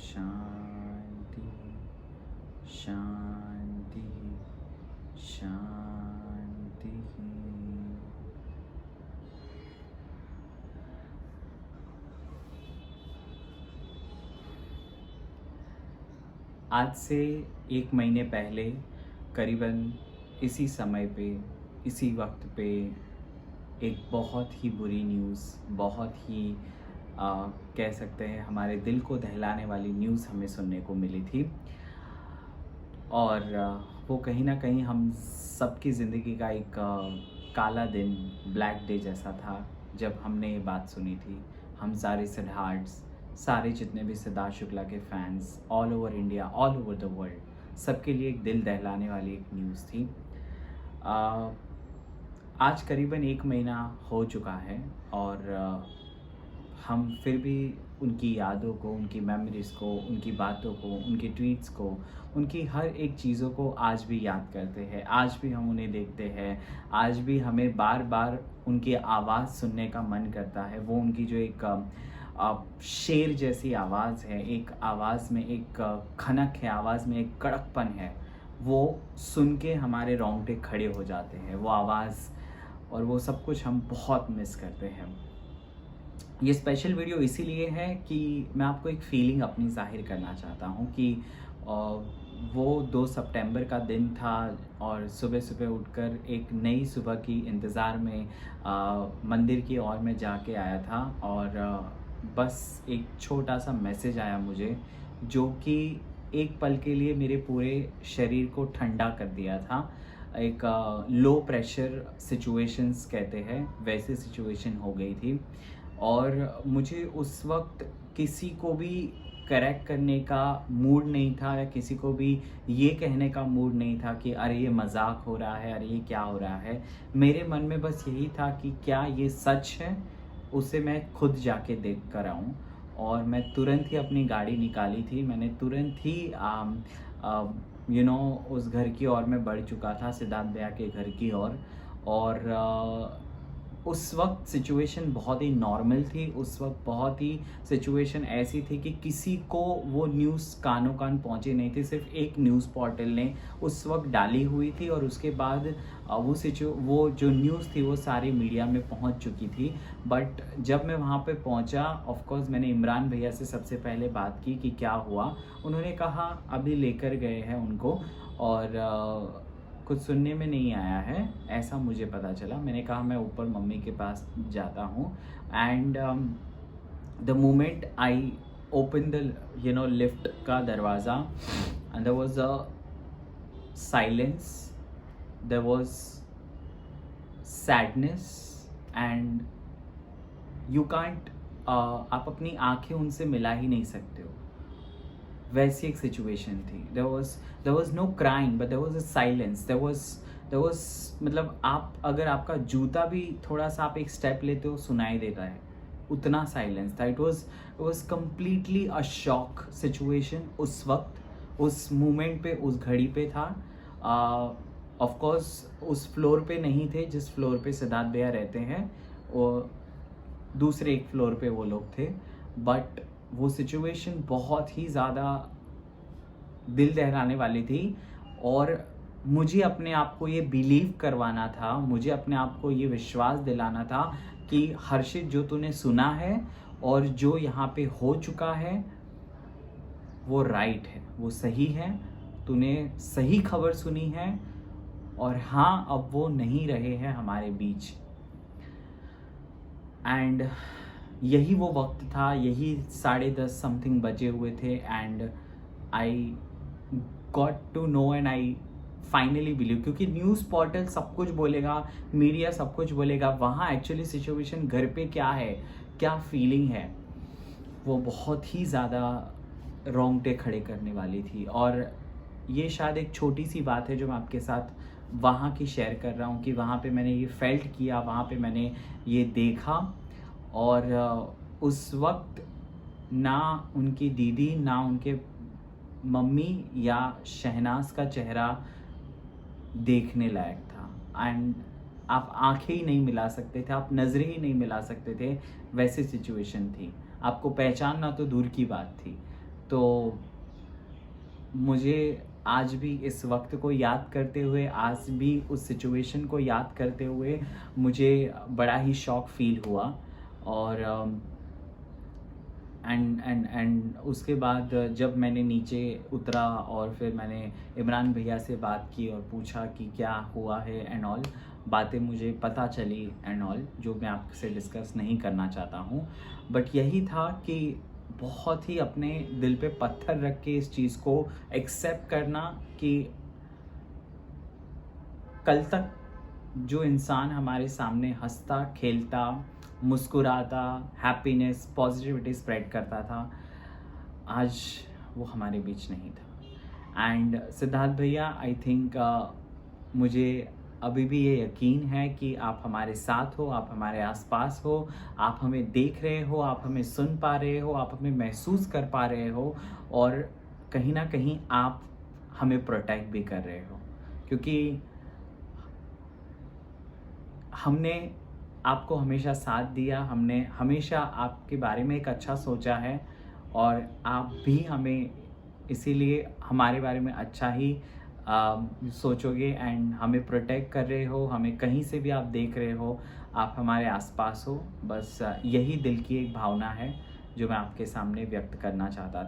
शांति शांति शांति। आज से 1 महीने पहले करीबन इसी समय पे, इसी वक्त पे एक बहुत ही बुरी न्यूज़, बहुत ही कह सकते हैं हमारे दिल को दहलाने वाली न्यूज़ हमें सुनने को मिली थी। और वो कहीं ना कहीं हम सबकी ज़िंदगी का एक काला दिन, ब्लैक डे जैसा था जब हमने ये बात सुनी थी। हम सारे सिद्धार्थ्स, सारे जितने भी सिद्धार्थ शुक्ला के fans all over India, all over the world, सबके लिए एक दिल दहलाने वाली एक न्यूज़ थी। आज करीबन 1 महीना हो चुका है और हम फिर भी उनकी यादों को, उनकी मेमोरीज़ को, उनकी बातों को, उनके ट्वीट्स को, उनकी हर एक चीज़ों को आज भी याद करते हैं। आज भी हम उन्हें देखते हैं, आज भी हमें बार बार उनकी आवाज़ सुनने का मन करता है। वो उनकी जो एक शेर जैसी आवाज़ है, एक आवाज़ में एक खनक है, आवाज़ में एक कड़कपन है, वो सुन के हमारे रोंगटे खड़े हो जाते हैं। वो आवाज़ और वो सब कुछ हम बहुत मिस करते हैं। ये स्पेशल वीडियो इसीलिए है कि मैं आपको एक फीलिंग अपनी ज़ाहिर करना चाहता हूँ कि वो 2 सितंबर का दिन था और सुबह सुबह उठकर एक नई सुबह की इंतज़ार में मंदिर की ओर में जाके आया था और बस एक छोटा सा मैसेज आया मुझे, जो कि एक पल के लिए मेरे पूरे शरीर को ठंडा कर दिया था। एक लो प्रेशर सिचुएशंस कहते हैं, वैसे सिचुएशन हो गई थी और मुझे उस वक्त किसी को भी करेक्ट करने का मूड नहीं था या किसी को भी ये कहने का मूड नहीं था कि अरे ये मजाक हो रहा है, अरे ये क्या हो रहा है। मेरे मन में बस यही था कि क्या ये सच है, उसे मैं खुद जाके देख कर आऊँ। और मैं तुरंत ही अपनी गाड़ी निकाली थी। मैंने तुरंत ही उस घर की ओर में बढ़ चुका था, सिद्धार्थ भैया के घर की ओर। और उस वक्त सिचुएशन बहुत ही नॉर्मल थी। उस वक्त बहुत ही सिचुएशन ऐसी थी कि किसी को वो न्यूज़ कानों कान पहुंची नहीं थी। सिर्फ एक न्यूज़ पोर्टल ने उस वक्त डाली हुई थी और उसके बाद वो जो न्यूज़ थी वो सारी मीडिया में पहुंच चुकी थी। बट जब मैं वहां पे पहुंचा, ऑफ कोर्स मैंने इमरान भैया से सबसे पहले बात की कि क्या हुआ। उन्होंने कहा अभी लेकर गए हैं उनको और कुछ सुनने में नहीं आया है, ऐसा मुझे पता चला। मैंने कहा मैं ऊपर मम्मी के पास जाता हूँ। And the moment I open the lift का दरवाज़ा, and there was a silence, there was sadness and you can't, आप अपनी आंखें उनसे मिला ही नहीं सकते हो। वैसी एक सिचुएशन थी। There was no crying but there was a silence. There was मतलब आप अगर आपका जूता भी थोड़ा सा आप एक स्टेप लेते हो सुनाई देता है, उतना साइलेंस था। It was completely a shock situation उस वक्त, उस मोमेंट पे, उस घड़ी पे था। ऑफ कोर्स उस फ्लोर पे नहीं थे जिस फ्लोर पे सिद्धार्थ भैया रहते हैं, वो दूसरे एक फ्लोर पे वो लोग थे। बट वो सिचुएशन बहुत ही ज़्यादा दिल दहलाने वाली थी और मुझे अपने आप को ये बिलीव करवाना था, मुझे अपने आप को ये विश्वास दिलाना था कि हर्षित, जो तूने सुना है और जो यहाँ पे हो चुका है वो राइट है, वो सही है, तूने सही खबर सुनी है। और हाँ, अब वो नहीं रहे हैं हमारे बीच। एंड यही वो वक्त था, यही 10:30 समथिंग बजे हुए थे। And I got to know and I finally believe, क्योंकि न्यूज़ पोर्टल सब कुछ बोलेगा, मीडिया सब कुछ बोलेगा, वहाँ एक्चुअली सिचुएशन घर पे क्या है, क्या फीलिंग है, वो बहुत ही ज़्यादा रोंगटे खड़े करने वाली थी। और ये शायद एक छोटी सी बात है जो मैं आपके साथ वहाँ की शेयर कर रहा हूँ कि वहाँ पे मैंने ये फेल्ट किया, वहाँ पे मैंने ये देखा। और उस वक्त ना उनकी दीदी, ना उनके मम्मी या शहनाज का चेहरा देखने लायक था। एंड आप आंखें ही नहीं मिला सकते थे, आप नज़रें ही नहीं मिला सकते थे, वैसी सिचुएशन थी। आपको पहचानना तो दूर की बात थी। तो मुझे आज भी इस वक़्त को याद करते हुए, आज भी उस सिचुएशन को याद करते हुए मुझे बड़ा ही शॉक फ़ील हुआ। और एंड उसके बाद जब मैंने नीचे उतरा और फिर मैंने इमरान भैया से बात की और पूछा कि क्या हुआ है एंड ऑल, बातें मुझे पता चली एंड ऑल, जो मैं आपसे डिस्कस नहीं करना चाहता हूँ। बट यही था कि बहुत ही अपने दिल पे पत्थर रख के इस चीज़ को एक्सेप्ट करना कि कल तक जो इंसान हमारे सामने हँसता, खेलता, मुस्कुराता, हैप्पीनेस, पॉजिटिविटी स्प्रेड करता था, आज वो हमारे बीच नहीं था। एंड सिद्धार्थ भैया, आई थिंक मुझे अभी भी ये यकीन है कि आप हमारे साथ हो, आप हमारे आसपास हो, आप हमें देख रहे हो, आप हमें सुन पा रहे हो, आप हमें महसूस कर पा रहे हो, और कहीं न कहीं आप हमें प्रोटेक्ट भी कर रहे हो। क्योंकि हमने आपको हमेशा साथ दिया, हमने हमेशा आपके बारे में एक अच्छा सोचा है, और आप भी हमें इसीलिए हमारे बारे में अच्छा ही सोचोगे एंड हमें प्रोटेक्ट कर रहे हो, हमें कहीं से भी आप देख रहे हो, आप हमारे आसपास हो। बस यही दिल की एक भावना है जो मैं आपके सामने व्यक्त करना चाहता था।